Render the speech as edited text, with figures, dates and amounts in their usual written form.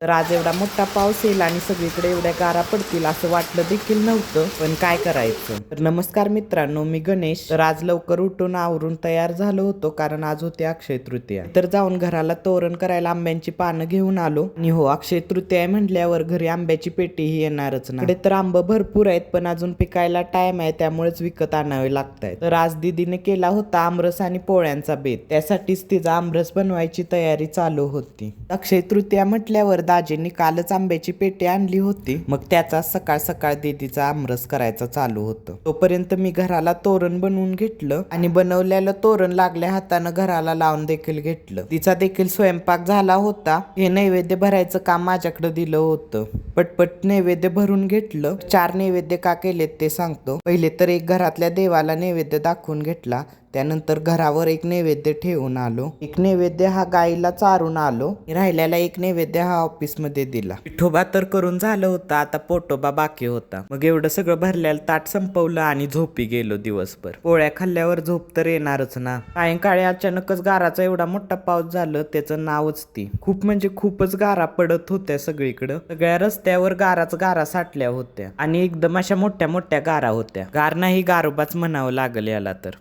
तर आज एवढा मोठा पाऊस येईल आणि सगळीकडे एवढ्या गारा पडतील असं वाटलं देखील नव्हतं, पण काय करायचं. तर नमस्कार मित्रांनो, मी गणेश. तर आज लवकर उठून आवरून तयार झालो होतो कारण आज होती अक्षय तृतीया. तर जाऊन घराला तोरण करायला आंब्यांची पानं घेऊन आलो. आणि हो, अक्षय तृतीया म्हटल्यावर घरी आंब्याची पेटी ही येणारच ना. इकडे तर आंब भरपूर आहेत पण अजून पिकायला टाइम आहे, त्यामुळेच विकत आणावे लागतायत. तर आज दीदीने केला होता आमरस आणि पोळ्यांचा बेत, त्यासाठीच तिचा आमरस बनवायची तयारी चालू होती. अक्षय तृतीया म्हटल्यावर दाजींनी कालच आंब्याची पेटी आणली होती, मग त्याचा सकाळ सकाळ दीदीचा आमरस करायचा चालू होतं. तोपर्यंत मी घराला तोरण बनवून घेतलं आणि बनवलेलं तोरण लागल्या हातानं घराला लावून देखील घेतलं. तिचा देखील स्वयंपाक झाला होता. हे नैवेद्य भरायचं काम माझ्याकडे दिलं होतं. पटपट नैवेद्य भरून घेतलं. 4 नैवेद्य का केलेत ते सांगतो. पहिले तर एक घरातल्या देवाला नैवेद्य दाखवून घेतला, त्यानंतर घरावर एक नैवेद्य ठेवून आलो. एक नैवेद्य हा गाईला चारून आलो. राहिलेला एक नैवेद्य हा ऑफिस मध्ये दिला. पिठोबा तर करून झालं होतं, आता पोटोबा बाकी होता. मग एवढं सगळं भरलेलं ताट संपवलं आणि झोपी गेलो दिवसभर. पोळ्या खाल्ल्यावर झोप तर येणारच ना. सायंकाळी अचानकच गाराचा एवढा मोठा पाऊस झालं, त्याचं नावच ती. खूप म्हणजे खूपच गारा पडत होत्या सगळीकडं. सगळ्या रस्त्यावर गारा साठल्या होत्या आणि एकदम अशा मोठ्या मोठ्या गारा होत्या. गार नाही, गारोबाच म्हणावं लागल याला तर.